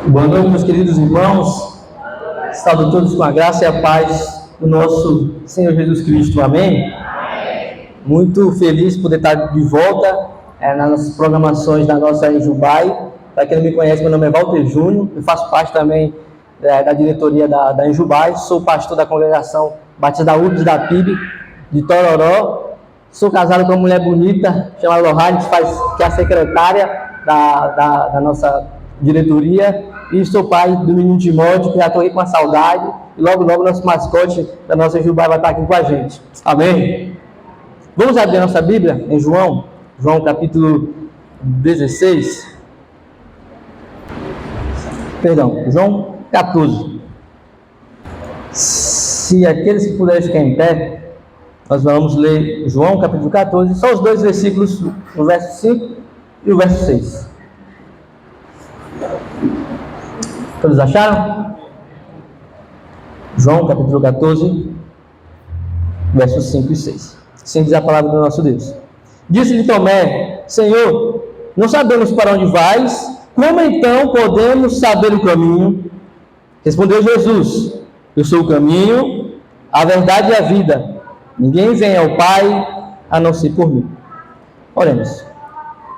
Boa noite, meus queridos irmãos. Saúdo todos com a graça e a paz do nosso Senhor Jesus Cristo. Amém? Muito feliz por poder estar de volta nas programações da nossa Enjubai. Para quem não me conhece, meu nome é Walter Júnior. Eu faço parte também da diretoria da Enjubai. Sou pastor da congregação Batista da URBS da PIB de Tororó. Sou casado com uma mulher bonita chamada Lohane, que é a secretária da nossa diretoria, e sou pai do menino Timóteo, que já estou aí com a saudade, e logo nosso mascote da nossa Enjubai vai estar aqui com a gente. Amém? Vamos abrir a nossa Bíblia em João capítulo 16. João 14. Se aqueles que puderem ficar em pé, nós vamos ler João capítulo 14, só os dois versículos, o verso 5 e o verso 6. Todos acharam? João capítulo 14, versos 5 e 6. Assim diz a palavra do nosso Deus. Disse-lhe Tomé: Senhor, não sabemos para onde vais, como então podemos saber o caminho? Respondeu Jesus: Eu sou o caminho, a verdade e a vida. Ninguém vem ao Pai a não ser por mim. Oremos.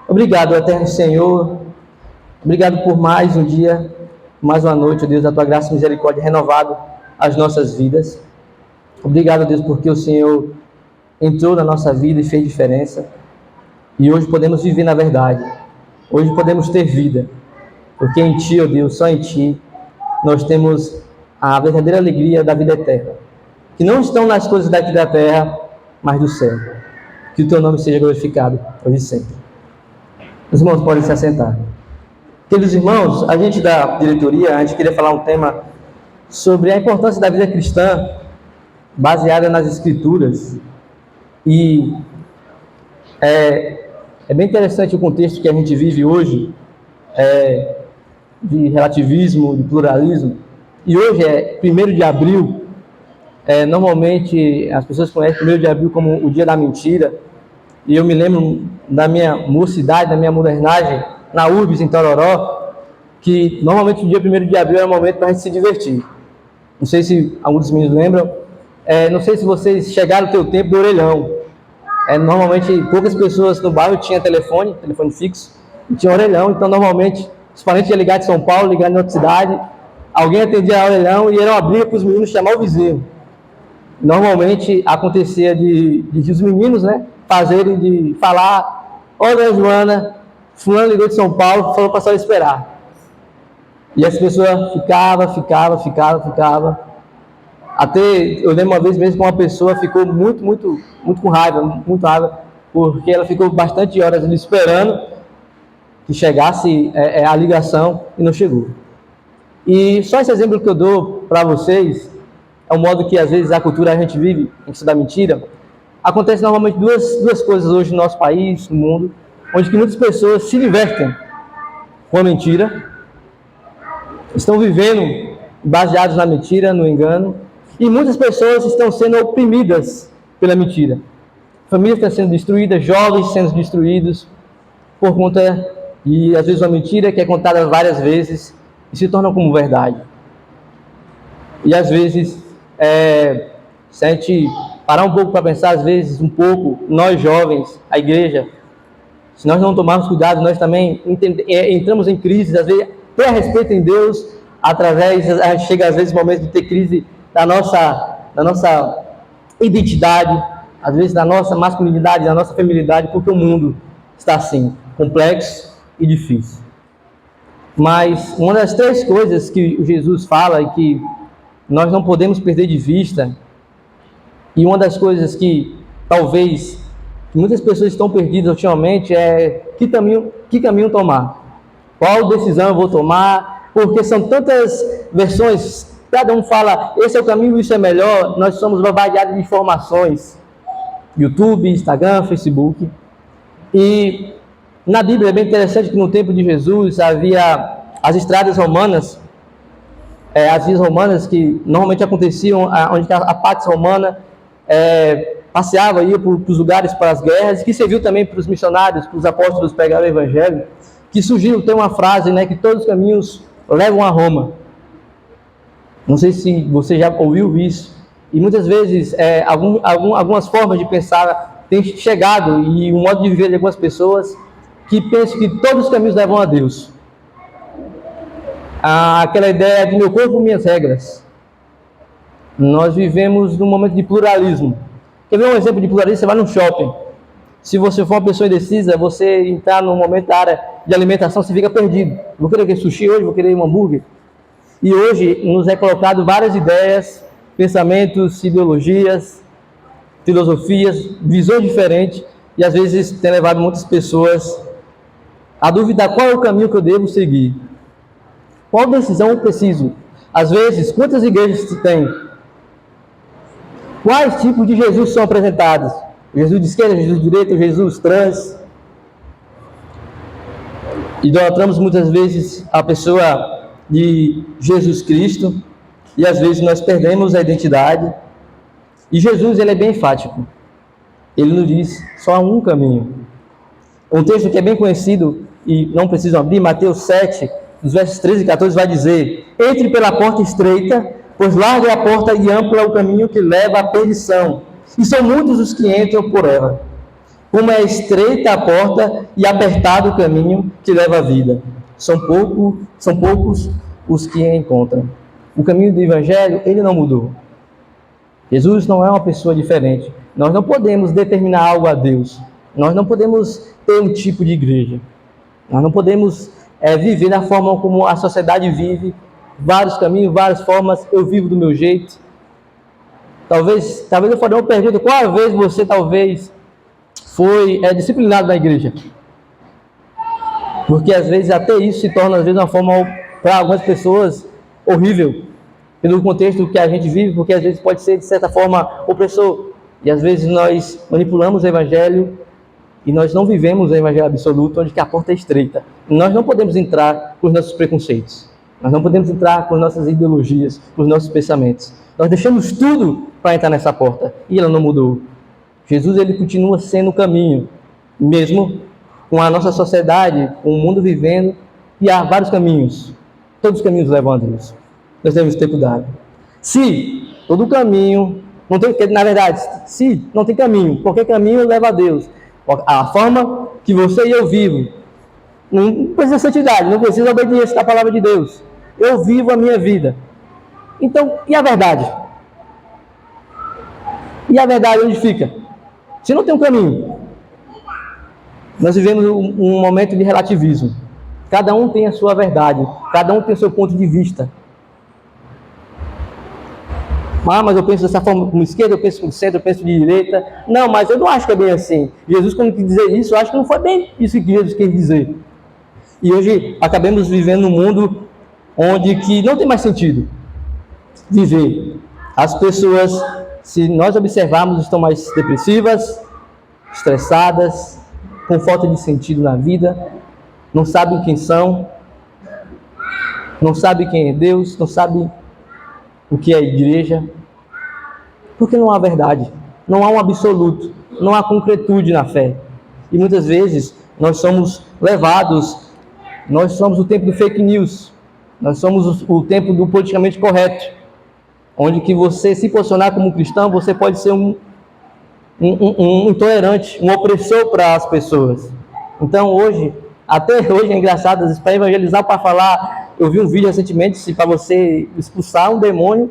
Obrigado, eterno Senhor. Obrigado por mais um dia, mais uma noite, Deus, da tua graça e misericórdia renovado às nossas vidas. Obrigado, Deus, porque o Senhor entrou na nossa vida e fez diferença. E hoje podemos viver na verdade. Hoje podemos ter vida. Porque em Ti, ó Deus, só em Ti, nós temos a verdadeira alegria da vida eterna. Que não estão nas coisas daqui da terra, mas do céu. Que o Teu nome seja glorificado hoje e sempre. Os irmãos podem se assentar. Queridos irmãos, a gente da diretoria, a gente queria falar um tema sobre a importância da vida cristã baseada nas Escrituras. E é bem interessante o contexto que a gente vive hoje, de relativismo, de pluralismo. E hoje é 1º de abril. Normalmente as pessoas conhecem 1º de abril como o dia da mentira. E eu me lembro da minha mocidade, da minha modernagem, na URBS, em Tororó, que normalmente o dia 1º de abril era um momento para a gente se divertir. Não sei se alguns dos meninos lembram. Não sei se vocês chegaram no teu tempo do orelhão. Normalmente poucas pessoas no bairro tinham telefone fixo, e tinha orelhão. Então normalmente os parentes iam ligar de São Paulo, ligar em outra cidade, alguém atendia a orelhão e era uma briga para os meninos chamar o vizinho. Normalmente acontecia de os meninos, de falar: olha, Joana, fulano ligou de São Paulo, falou para só esperar. E essa pessoa ficava. Até eu lembro uma vez mesmo que uma pessoa ficou muito com raiva, porque ela ficou bastante horas ali esperando que chegasse a ligação e não chegou. E só esse exemplo que eu dou para vocês é o modo que às vezes a cultura a gente vive, em que da mentira. Acontece normalmente duas coisas hoje no nosso país, no mundo, onde que muitas pessoas se divertem com a mentira, estão vivendo baseados na mentira, no engano, e muitas pessoas estão sendo oprimidas pela mentira. Famílias estão sendo destruídas, jovens sendo destruídos por conta de, às vezes, uma mentira que é contada várias vezes e se torna como verdade. E às vezes, se a gente parar um pouco para pensar, às vezes, nós jovens, a igreja, se nós não tomarmos cuidado, nós também entramos em crise, às vezes, ter a respeito em Deus, a gente chega às vezes momentos de ter crise da nossa identidade, às vezes da nossa masculinidade, da nossa feminilidade, porque o mundo está assim, complexo e difícil. Mas uma das 3 coisas que Jesus fala e que nós não podemos perder de vista, e uma das coisas que talvez muitas pessoas estão perdidas ultimamente é que caminho tomar, qual decisão eu vou tomar, porque são tantas versões, cada um fala, esse é o caminho, isso é melhor. Nós somos bombardeados de informações, YouTube, Instagram, Facebook, e na Bíblia é bem interessante que no tempo de Jesus havia as estradas romanas, as vias romanas que normalmente aconteciam, onde a Pax Romana passeava, ia para os lugares, para as guerras, que serviu também para os missionários, para os apóstolos pregar o Evangelho, que surgiu, tem uma frase, que todos os caminhos levam a Roma. Não sei se você já ouviu isso. E muitas vezes algumas formas de pensar têm chegado, e o modo de viver de algumas pessoas que pensam que todos os caminhos levam a Deus. Aquela ideia de meu corpo, minhas regras. Nós vivemos num momento de pluralismo. Quer ver um exemplo de pluralismo? Você vai num shopping. Se você for uma pessoa indecisa, você entrar num momento da área de alimentação, você fica perdido. Vou querer sushi hoje, vou querer um hambúrguer. E hoje nos é colocado várias ideias, pensamentos, ideologias, filosofias, visões diferentes, e às vezes tem levado muitas pessoas a duvidar qual é o caminho que eu devo seguir. Qual decisão eu preciso? Às vezes, quantas igrejas se tem? Quais tipos de Jesus são apresentados? Jesus de esquerda, Jesus de direita, Jesus trans. Idolatramos muitas vezes a pessoa de Jesus Cristo, e às vezes nós perdemos a identidade. E Jesus, ele é bem enfático. Ele nos diz só há um caminho. Um texto que é bem conhecido e não precisam abrir, Mateus 7, nos versos 13 e 14, vai dizer: entre pela porta estreita, pois larga é a porta e ampla é o caminho que leva à perdição, e são muitos os que entram por ela. Como é estreita a porta e apertado o caminho que leva à vida, são poucos os que a encontram. O caminho do Evangelho, ele não mudou. Jesus não é uma pessoa diferente. Nós não podemos determinar algo a Deus. Nós não podemos ter um tipo de igreja. Nós não podemos viver da forma como a sociedade vive. Vários caminhos, várias formas. Eu vivo do meu jeito. Talvez eu faria uma pergunta: qual vez você talvez foi disciplinado na igreja? Porque às vezes até isso se torna às vezes uma forma, para algumas pessoas, horrível, pelo contexto que a gente vive, porque às vezes pode ser de certa forma opressor, e às vezes nós manipulamos o evangelho e nós não vivemos o evangelho absoluto, onde que a porta é estreita. Nós não podemos entrar com os nossos preconceitos, nós não podemos entrar com as nossas ideologias, com os nossos pensamentos. Nós deixamos tudo para entrar nessa porta, e ela não mudou. Jesus, ele continua sendo o caminho, mesmo com a nossa sociedade, com o mundo vivendo, e há vários caminhos. Todos os caminhos levam a Deus. Nós devemos ter cuidado. Se todo caminho, não tem, na verdade, se não tem caminho, qualquer caminho leva a Deus. A forma que você e eu vivo, não precisa santidade, não precisa obediência da palavra de Deus. Eu vivo a minha vida. Então, e a verdade? E a verdade onde fica? Se não tem um caminho, nós vivemos um momento de relativismo. Cada um tem a sua verdade, cada um tem o seu ponto de vista. Mas eu penso dessa forma como esquerda, eu penso como centro, eu penso de direita. Não, mas eu não acho que é bem assim. Jesus, quando quis dizer isso, eu acho que não foi bem isso que Jesus quis dizer. E hoje acabamos vivendo num mundo onde que não tem mais sentido viver. As pessoas, se nós observarmos, estão mais depressivas, estressadas, com falta de sentido na vida, não sabem quem são, não sabem quem é Deus, não sabem o que é a igreja, porque não há verdade, não há um absoluto, não há concretude na fé. E muitas vezes nós somos levados, nós somos o tempo do fake news, nós somos o tempo do politicamente correto, onde que você se posicionar como cristão, você pode ser um intolerante, um opressor para as pessoas. Então até hoje é engraçado, às vezes, para evangelizar, para falar. Eu vi um vídeo recentemente, se para você expulsar um demônio,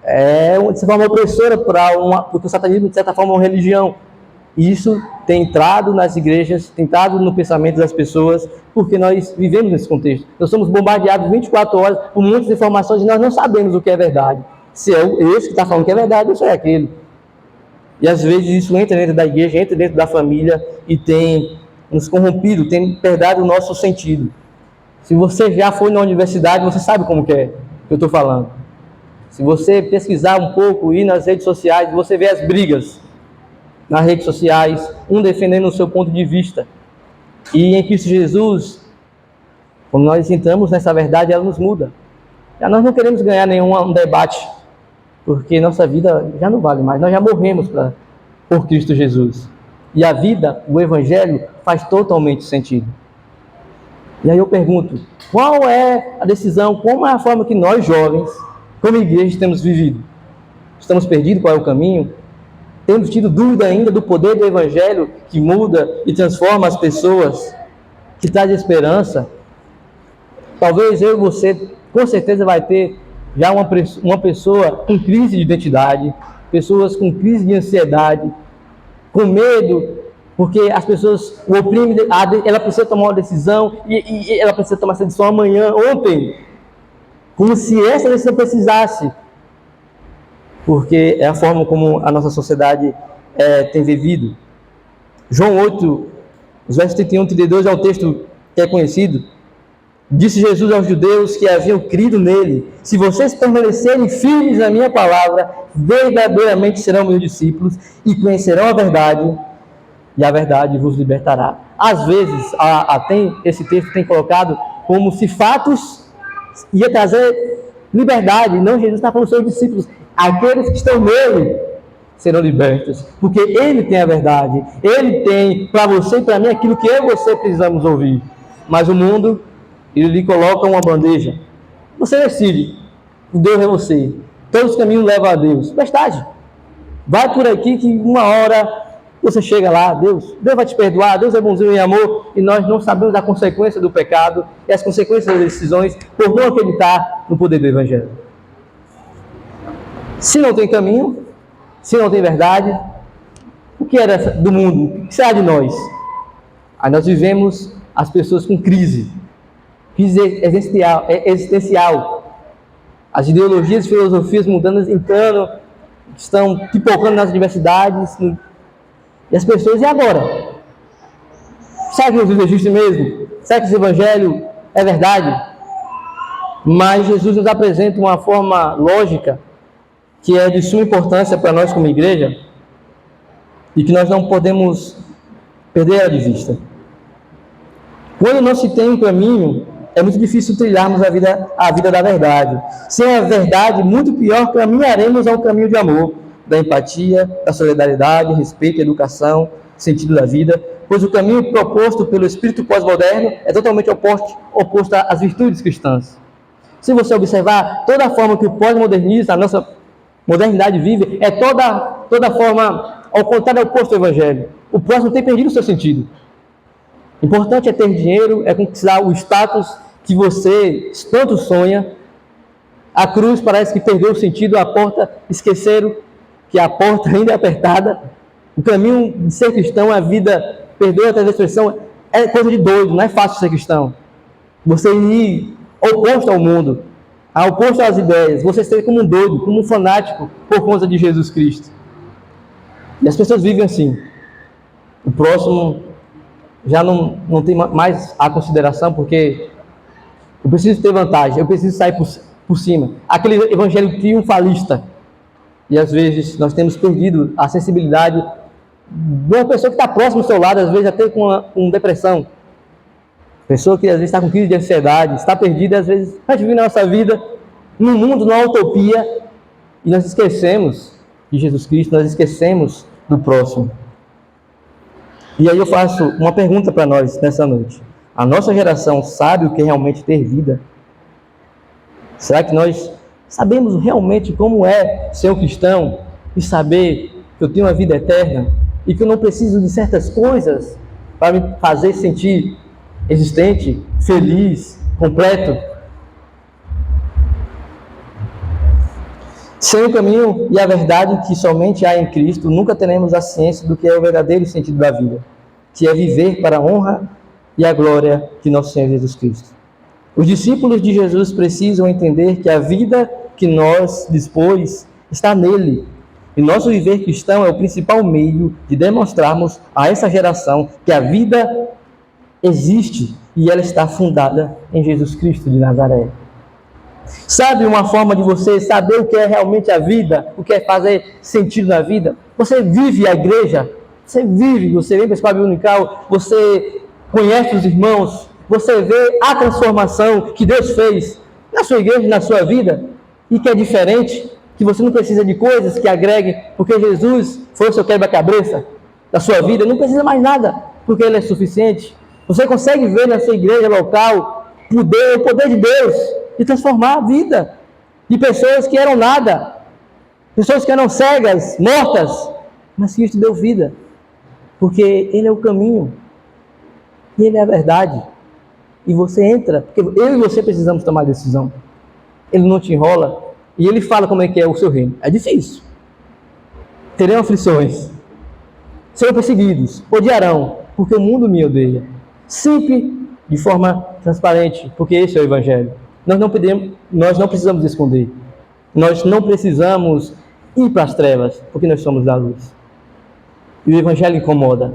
de certa forma opressora, porque o satanismo, de certa forma, é uma religião. E isso tem entrado nas igrejas, tem entrado no pensamento das pessoas, porque nós vivemos nesse contexto. Nós somos bombardeados 24 horas por muitas informações e nós não sabemos o que é verdade. Se é esse que está falando que é verdade, ou se é aquele. E às vezes isso entra dentro da igreja, entra dentro da família e tem nos corrompido, tem perdido o nosso sentido. Se você já foi na universidade, você sabe como que é que eu estou falando. Se você pesquisar um pouco, ir nas redes sociais, você vê as brigas nas redes sociais, um defendendo o seu ponto de vista. E em Cristo Jesus, quando nós entramos nessa verdade, ela nos muda. Já nós não queremos ganhar nenhum debate, porque nossa vida já não vale mais. Nós já morremos por Cristo Jesus. E a vida, o Evangelho, faz totalmente sentido. E aí eu pergunto, qual é a decisão, qual é a forma que nós jovens, como igreja, temos vivido? Estamos perdidos? Qual é o caminho? Temos tido dúvida ainda do poder do Evangelho que muda e transforma as pessoas, que traz esperança? Talvez eu e você, com certeza, vai ter já uma pessoa com crise de identidade, pessoas com crise de ansiedade, com medo, porque as pessoas o oprimem, ela precisa tomar uma decisão e ela precisa tomar essa decisão amanhã, ontem, como se essa decisão precisasse, porque é a forma como a nossa sociedade tem vivido. João 8, os versos 31 e 32 é um texto que é conhecido. Disse Jesus aos judeus que haviam crido nele: se vocês permanecerem firmes na minha palavra, verdadeiramente serão meus discípulos e conhecerão a verdade, e a verdade vos libertará. Às vezes, esse texto tem colocado como se fatos ia trazer liberdade. Não, Jesus está falando sobre os seus discípulos. Aqueles que estão nele serão libertos, porque ele tem a verdade. Ele tem para você e para mim aquilo que eu e você precisamos ouvir. Mas o mundo, ele lhe coloca uma bandeja. Você decide. Deus é você. Todos os caminhos levam a Deus. Verdade. Vai por aqui que uma hora você chega lá, Deus vai te perdoar, Deus é bonzinho e amor, e nós não sabemos a consequência do pecado e as consequências das decisões por não acreditar no poder do Evangelho. Se não tem caminho, se não tem verdade, o que era do mundo? O que será de nós? Aí nós vivemos as pessoas com crise existencial. As ideologias e filosofias mundanas entrando, estão pipocando nas universidades, e as pessoas, e agora? Será que Jesus existe mesmo? Será que esse Evangelho é verdade? Mas Jesus nos apresenta uma forma lógica que é de suma importância para nós como igreja e que nós não podemos perder ela de vista. Quando não se tem um caminho, é muito difícil trilharmos a vida da verdade. Sem a verdade, muito pior, caminharemos ao caminho de amor, da empatia, da solidariedade, respeito, educação, sentido da vida, pois o caminho proposto pelo espírito pós-moderno é totalmente oposto às virtudes cristãs. Se você observar, toda a forma que o pós-modernismo, a nossa modernidade vive, é toda forma ao contrário, é oposto ao Evangelho. O próximo tem perdido o seu sentido. O importante é ter dinheiro, é conquistar o status que você tanto sonha. A cruz parece que perdeu o sentido, a porta, esqueceram que a porta ainda é apertada. O caminho de ser cristão, a vida, perdoa até a expressão, é coisa de doido, não é fácil ser cristão. Você ir oposto ao mundo, oposto às ideias, você ser como um doido, como um fanático por conta de Jesus Cristo. E as pessoas vivem assim. O próximo já não tem mais a consideração, porque eu preciso ter vantagem, eu preciso sair por cima. Aquele evangelho triunfalista. E às vezes nós temos perdido a sensibilidade de uma pessoa que está próxima ao seu lado, às vezes até com depressão. Pessoa que às vezes está com crise de ansiedade, está perdida, às vezes está vivendo a nossa vida num mundo, numa utopia, e nós esquecemos de Jesus Cristo, nós esquecemos do próximo. E aí eu faço uma pergunta para nós nessa noite. A nossa geração sabe o que é realmente ter vida? Será que nós sabemos realmente como é ser um cristão e saber que eu tenho uma vida eterna e que eu não preciso de certas coisas para me fazer sentir existente, feliz, completo? Sem o caminho e a verdade que somente há em Cristo, nunca teremos a ciência do que é o verdadeiro sentido da vida, que é viver para a honra e a glória de nosso Senhor Jesus Cristo. Os discípulos de Jesus precisam entender que a vida que nós dispôs está nele. E nosso viver cristão é o principal meio de demonstrarmos a essa geração que a vida existe e ela está fundada em Jesus Cristo de Nazaré. Sabe uma forma de você saber o que é realmente a vida, o que é fazer sentido na vida? Você vive a igreja, você vem para a escola dominical, você conhece os irmãos, você vê a transformação que Deus fez na sua igreja, na sua vida, e que é diferente, que você não precisa de coisas que agreguem, porque Jesus foi o seu quebra-cabeça da sua vida, não precisa mais nada, porque Ele é suficiente. Você consegue ver na sua igreja local o poder de Deus de transformar a vida de pessoas que eram nada, pessoas que eram cegas, mortas, mas Cristo deu vida, porque Ele é o caminho, e Ele é a verdade. E você entra, porque eu e você precisamos tomar decisão. Ele não te enrola, e Ele fala como é que é o seu reino. É difícil. Terão aflições, serão perseguidos, odiarão, porque o mundo me odeia. Sempre de forma transparente, porque esse é o Evangelho. Nós não precisamos esconder. Nós não precisamos ir para as trevas, porque nós somos da luz. E o Evangelho incomoda.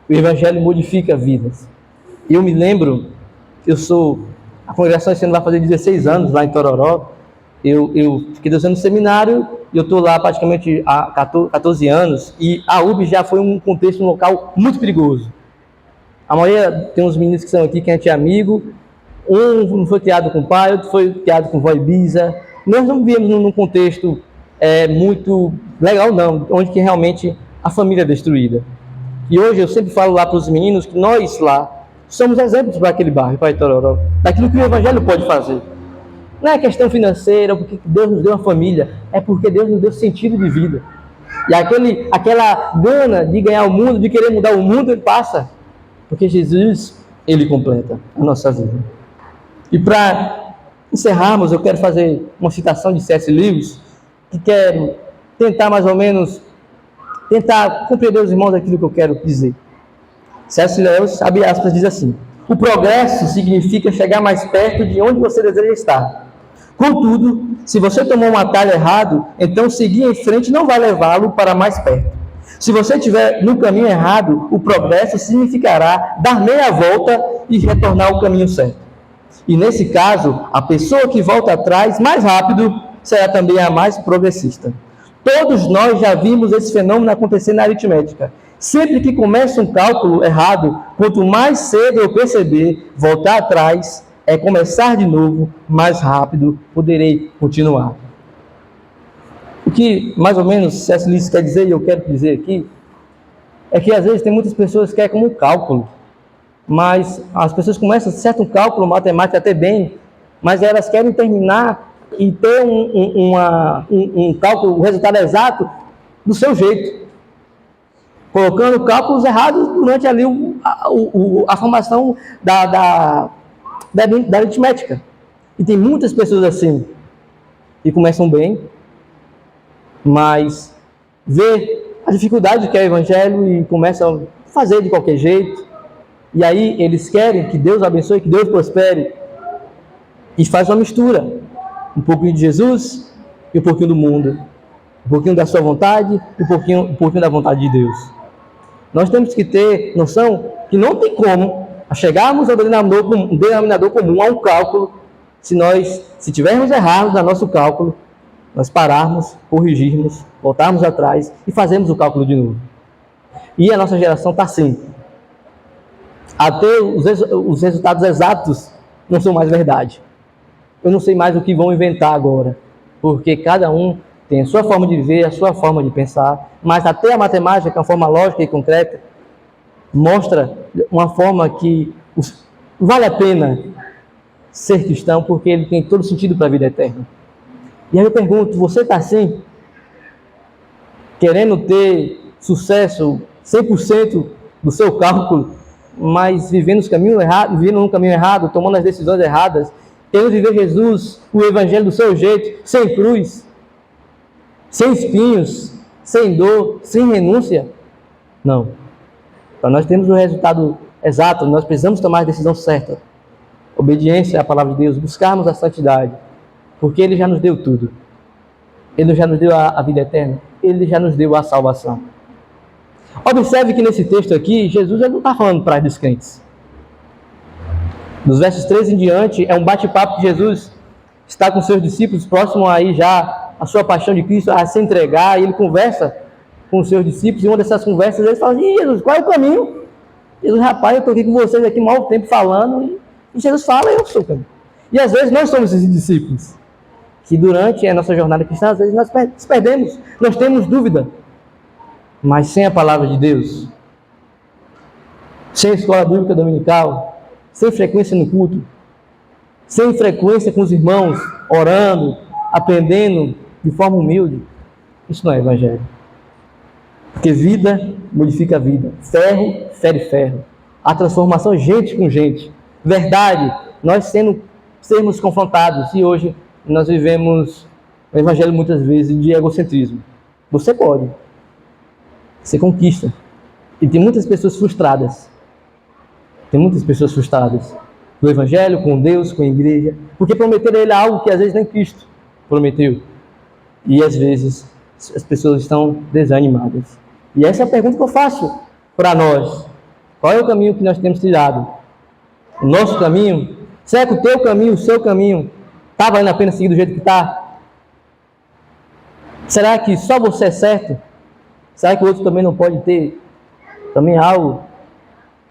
O Evangelho modifica vidas. Eu me lembro, a congregação esse ano vai fazer 16 anos lá em Tororó. Eu fiquei 2 anos no seminário e eu estou lá praticamente há 14 anos. E a UB já foi um contexto, um local muito perigoso. A maioria tem uns meninos que são aqui que a gente é amigo. Um foi criado com o pai, outro foi criado com vó Ibiza. Nós não vivemos num contexto muito legal, não, onde que realmente a família é destruída. E hoje eu sempre falo lá para os meninos que nós lá somos exemplos para aquele bairro, para Itororó, daquilo que o Evangelho pode fazer. Não é questão financeira, porque Deus nos deu uma família, é porque Deus nos deu sentido de vida. E aquela gana de ganhar o mundo, de querer mudar o mundo, ele passa. Porque Jesus, Ele completa a nossa vida. E para encerrarmos, eu quero fazer uma citação de C.S. Lewis, que quero tentar mais ou menos, compreender os irmãos aquilo que eu quero dizer. C.S. Lewis, abre aspas, diz assim: o progresso significa chegar mais perto de onde você deseja estar. Contudo, se você tomou um atalho errado, então seguir em frente não vai levá-lo para mais perto. Se você estiver no caminho errado, o progresso significará dar meia volta e retornar ao caminho certo. E nesse caso, a pessoa que volta atrás mais rápido será também a mais progressista. Todos nós já vimos esse fenômeno acontecer na aritmética. Sempre que começa um cálculo errado, quanto mais cedo eu perceber, voltar atrás é começar de novo, mais rápido poderei continuar. O que mais ou menos C.S. Lewis quer dizer, e eu quero dizer aqui, é que às vezes tem muitas pessoas que querem como um cálculo, mas as pessoas começam certo cálculo matemático até bem, mas elas querem terminar e ter um cálculo, o resultado exato do seu jeito, colocando cálculos errados durante ali a formação da aritmética. E tem muitas pessoas assim, que começam bem, mas vê a dificuldade que é o Evangelho e começam a fazer de qualquer jeito. E aí eles querem que Deus abençoe, que Deus prospere. E faz uma mistura. Um pouquinho de Jesus e um pouquinho do mundo. Um pouquinho da sua vontade e um pouquinho da vontade de Deus. Nós temos que ter noção que não tem como chegarmos a um denominador comum, a um cálculo, se tivermos errados no nosso cálculo, nós pararmos, corrigirmos, voltarmos atrás e fazermos o cálculo de novo. E a nossa geração está assim. Até os resultados exatos não são mais verdade. Eu não sei mais o que vão inventar agora, porque cada um tem a sua forma de viver, a sua forma de pensar, mas até a matemática, que é uma forma lógica e concreta, mostra uma forma que vale a pena ser cristão, porque ele tem todo sentido para a vida eterna. E aí eu pergunto, você está assim? Querendo ter sucesso 100% do seu cálculo, mas vivendo no caminho errado, tomando as decisões erradas, querendo viver Jesus, o Evangelho do seu jeito, sem cruz, sem espinhos, sem dor, sem renúncia? Não. Para nós termos o resultado exato, nós precisamos tomar a decisão certa. Obediência à palavra de Deus, buscarmos a santidade, porque Ele já nos deu tudo. Ele já nos deu a vida eterna. Ele já nos deu a salvação. Observe que nesse texto aqui, Jesus não está falando para os crentes. Dos versos 3 em diante, é um bate-papo que Jesus está com seus discípulos, próximo aí já a sua paixão de Cristo, a se entregar, e ele conversa com os seus discípulos, e uma dessas conversas eles falam assim: Jesus, qual é o caminho? Jesus, rapaz, eu estou aqui com vocês aqui mal tempo falando, e Jesus fala, eu sou o caminho. E às vezes nós somos esses discípulos, que durante a nossa jornada cristã, às vezes nós nos perdemos, nós temos dúvida, mas sem a palavra de Deus, sem escola bíblica dominical, sem frequência no culto, sem frequência com os irmãos, orando, aprendendo de forma humilde, isso não é evangelho. Porque vida modifica a vida, ferro fere ferro, a transformação gente com gente, verdade, nós sermos confrontados, e hoje nós vivemos o evangelho muitas vezes de egocentrismo. Você pode, você conquista, e tem muitas pessoas frustradas, do evangelho, com Deus, com a igreja, porque prometeram a ele algo que às vezes nem Cristo prometeu, e às vezes as pessoas estão desanimadas. E essa é a pergunta que eu faço para nós: qual é o caminho que nós temos trilhado? O nosso caminho? Será que o teu caminho, o seu caminho, está valendo a pena seguir do jeito que está? Será que só você é certo? Será que o outro também não pode ter também algo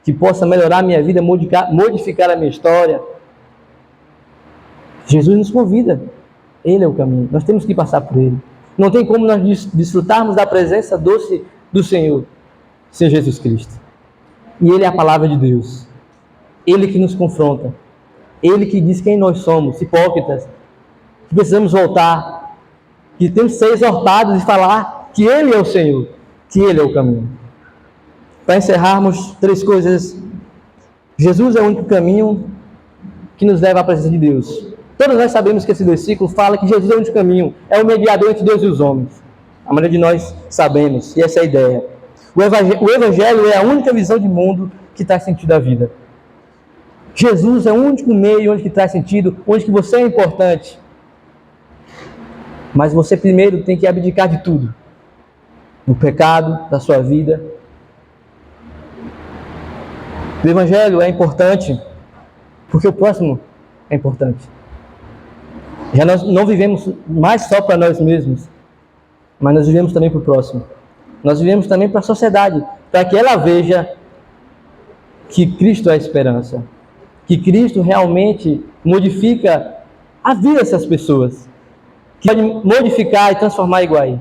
que possa melhorar a minha vida, modificar a minha história? Jesus nos convida, Ele é o caminho, nós temos que passar por Ele. Não tem como nós desfrutarmos da presença doce do Senhor sem Jesus Cristo. E Ele é a palavra de Deus, Ele que nos confronta, Ele que diz quem nós somos, hipócritas, que precisamos voltar, que temos que ser exortados e falar que Ele é o Senhor, que Ele é o caminho. Para encerrarmos, 3 coisas. Jesus é o único caminho que nos leva à presença de Deus. Todos nós sabemos que esse versículo fala que Jesus é o único caminho, é o mediador entre Deus e os homens. A maioria de nós sabemos, e essa é a ideia. O Evangelho é a única visão de mundo que traz sentido à vida. Jesus é o único meio onde que traz sentido, onde que você é importante. Mas você primeiro tem que abdicar de tudo. Do pecado, da sua vida. O Evangelho é importante porque o próximo é importante. Já nós não vivemos mais só para nós mesmos, mas nós vivemos também para o próximo. Nós vivemos também para a sociedade, para que ela veja que Cristo é a esperança, que Cristo realmente modifica a vida dessas pessoas, que pode modificar e transformar Iguaí.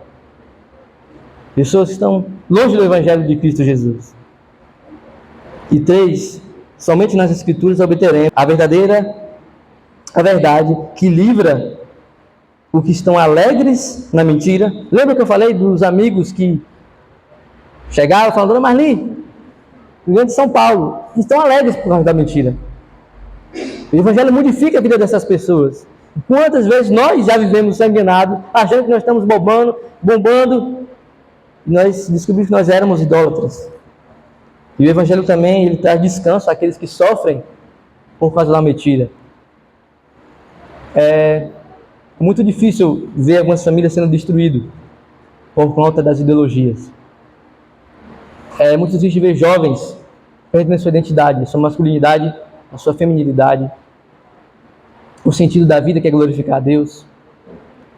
Pessoas que estão longe do Evangelho de Cristo Jesus. E 3, somente nas Escrituras obteremos a verdade que livra os que estão alegres na mentira. Lembra que eu falei dos amigos que chegaram falando: Dona Marli, Rio de São Paulo, que estão alegres por causa da mentira. O Evangelho modifica a vida dessas pessoas. Quantas vezes nós já vivemos enganados, achando que nós estamos bombando, e nós descobrimos que nós éramos idólatras. E o Evangelho também, ele traz descanso àqueles que sofrem por causa da mentira. É muito difícil ver algumas famílias sendo destruídas por conta das ideologias. É muito difícil ver jovens perdendo a sua identidade, a sua masculinidade, a sua feminilidade, o sentido da vida que é glorificar a Deus.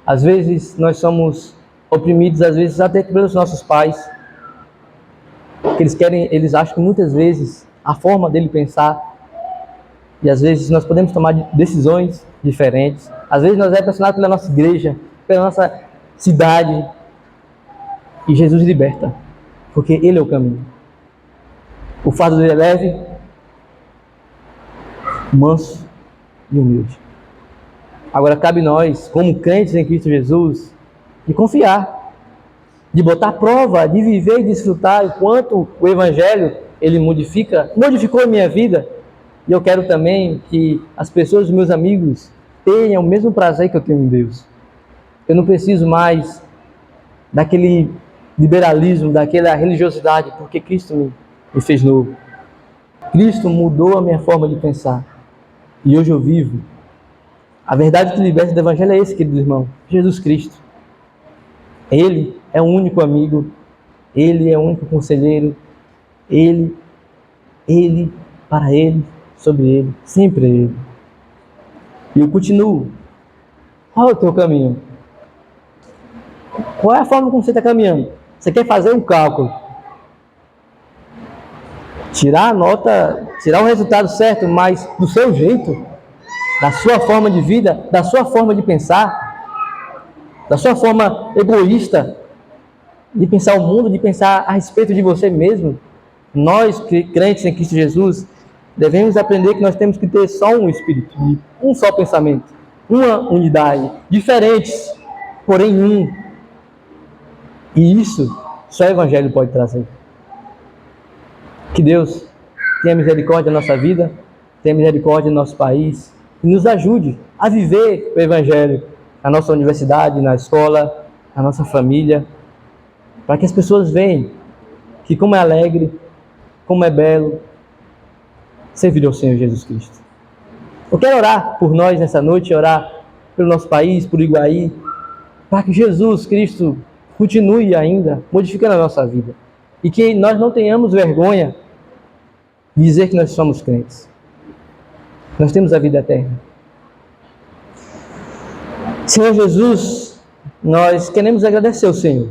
Às vezes nós somos oprimidos, às vezes até pelos nossos pais, que eles acham que muitas vezes a forma dele pensar, e às vezes nós podemos tomar decisões diferentes. Às vezes nós é pressionados pela nossa igreja, pela nossa cidade, e Jesus liberta, porque Ele é o caminho. O fardo dele é leve, manso e humilde. Agora cabe nós, como crentes em Cristo Jesus, de confiar, de botar à prova, de viver e desfrutar o quanto o Evangelho ele modificou a minha vida. E eu quero também que as pessoas, os meus amigos, tenham o mesmo prazer que eu tenho em Deus. Eu não preciso mais daquele liberalismo, daquela religiosidade, porque Cristo me fez novo. Cristo mudou a minha forma de pensar. E hoje eu vivo. A verdade que liberta do Evangelho é esse, querido irmão: Jesus Cristo. Ele é o único amigo, Ele é o único conselheiro, Ele, para Ele, sobre Ele, sempre Ele. E eu continuo. Qual é o teu caminho? Qual é a forma como você está caminhando? Você quer fazer um cálculo, tirar a nota, tirar o resultado certo, mas do seu jeito, da sua forma de vida, da sua forma de pensar, da sua forma egoísta de pensar o mundo, de pensar a respeito de você mesmo? Nós, crentes em Cristo Jesus, devemos aprender que nós temos que ter só um espírito, um só pensamento, uma unidade, diferentes, porém um. E isso só o Evangelho pode trazer. Que Deus tenha misericórdia da nossa vida, tenha misericórdia do nosso país e nos ajude a viver o Evangelho na nossa universidade, na escola, na nossa família, para que as pessoas vejam que como é alegre, como é belo servir ao Senhor Jesus Cristo. Eu quero orar por nós nessa noite, orar pelo nosso país, por Iguaí, para que Jesus Cristo continue ainda modificando a nossa vida e que nós não tenhamos vergonha de dizer que nós somos crentes. Nós temos a vida eterna. Senhor Jesus, nós queremos agradecer ao Senhor,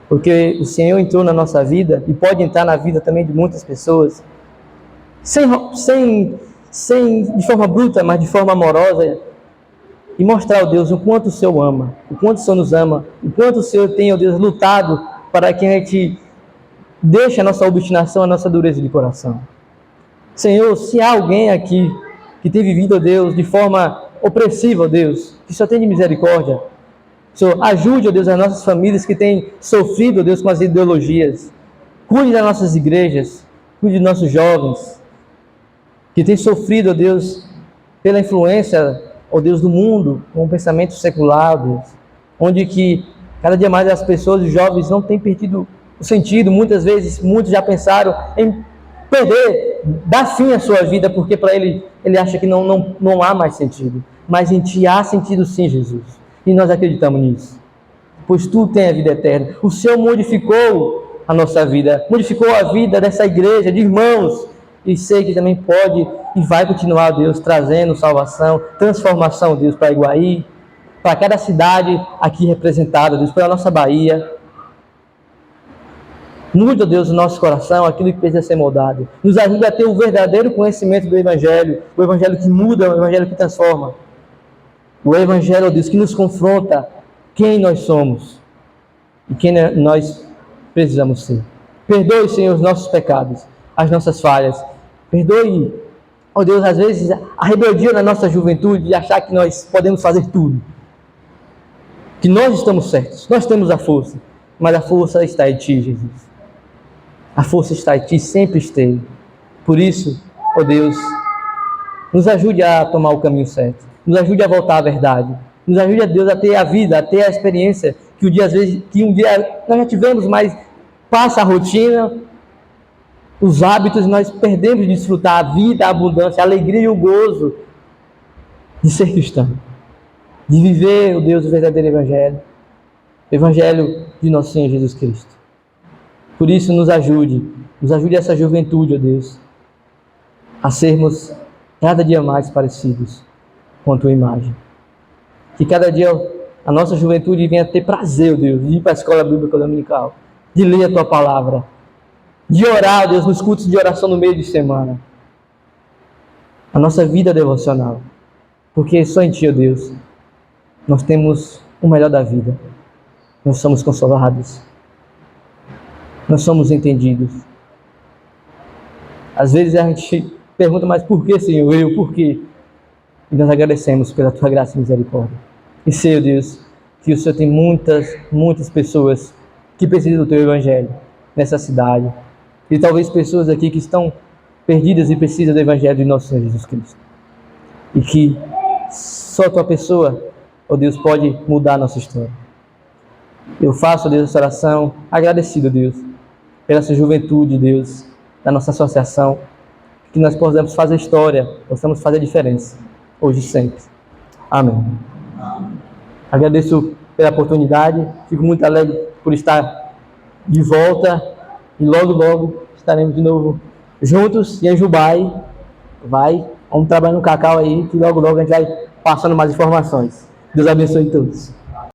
porque o Senhor entrou na nossa vida e pode entrar na vida também de muitas pessoas, de forma bruta, mas de forma amorosa, e mostrar, ó Deus, o quanto o Senhor ama, o quanto o Senhor nos ama, o quanto o Senhor tem, ó Deus, lutado para que a gente deixe a nossa obstinação, a nossa dureza de coração. Senhor, se há alguém aqui que tem vivido, ó Deus, de forma opressiva, ó Deus, que só tem de misericórdia, Senhor, ajude, ó Deus, as nossas famílias que têm sofrido, ó Deus, com as ideologias. Cuide das nossas igrejas, cuide dos nossos jovens, que têm sofrido, ó Deus, pela influência, ó Deus, do mundo, com o pensamento secular, ó Deus, onde que cada dia mais as pessoas, os jovens, não têm perdido o sentido. Muitas vezes, muitos já pensaram em perder, dar fim à sua vida, porque para ele acha que não há mais sentido. Mas em Ti há sentido sim, Jesus. E nós acreditamos nisso. Pois Tu tens a vida eterna. O Senhor modificou a nossa vida, modificou a vida dessa igreja, de irmãos. E sei que também pode e vai continuar, Deus, trazendo salvação, transformação, Deus, para Iguaí, para cada cidade aqui representada, Deus, para a nossa Bahia. Muda, Deus, o nosso coração, aquilo que precisa ser moldado. Nos ajuda a ter o verdadeiro conhecimento do Evangelho, o Evangelho que muda, o Evangelho que transforma. O Evangelho, Deus, que nos confronta quem nós somos e quem nós precisamos ser. Perdoe, Senhor, os nossos pecados, as nossas falhas. Perdoe, ó Deus, às vezes a rebeldia na nossa juventude de achar que nós podemos fazer tudo. Que nós estamos certos, nós temos a força, mas a força está em Ti, Jesus. A força está em Ti, sempre esteve. Por isso, ó Deus, nos ajude a tomar o caminho certo. Nos ajude a voltar à verdade. Nos ajude, a Deus, a ter a vida, a ter a experiência que um dia nós já tivemos, mas passa a rotina, os hábitos, nós perdemos de desfrutar a vida, a abundância, a alegria e o gozo de ser cristão. De viver, ó Deus, o verdadeiro Evangelho. O Evangelho de nosso Senhor Jesus Cristo. Por isso, nos ajude essa juventude, ó Deus, a sermos cada dia mais parecidos com a Tua imagem. Que cada dia a nossa juventude venha ter prazer, ó Deus, de ir para a escola bíblica dominical, de ler a Tua palavra, de orar, ó Deus, nos cultos de oração no meio de semana. A nossa vida devocional. Porque só em Ti, ó Deus, nós temos o melhor da vida. Nós somos consolados. Nós somos entendidos. Às vezes a gente pergunta, mas por que, Senhor? Por quê? E nós agradecemos pela Tua graça e misericórdia. E sei, ó Deus, que o Senhor tem muitas pessoas que precisam do Teu Evangelho nessa cidade. E talvez pessoas aqui que estão perdidas e precisam do Evangelho de nosso Senhor Jesus Cristo. E que só a Tua pessoa, ó Deus, pode mudar a nossa história. Eu faço, ó Deus, essa oração agradecido, Deus, pela essa juventude, Deus, da nossa associação, que nós possamos fazer história, possamos fazer diferença, hoje e sempre. Amém. Agradeço pela oportunidade, fico muito alegre por estar de volta e logo estaremos de novo juntos e em Jubai. Vamos trabalhar no cacau aí, que logo a gente vai passando mais informações. Deus abençoe todos.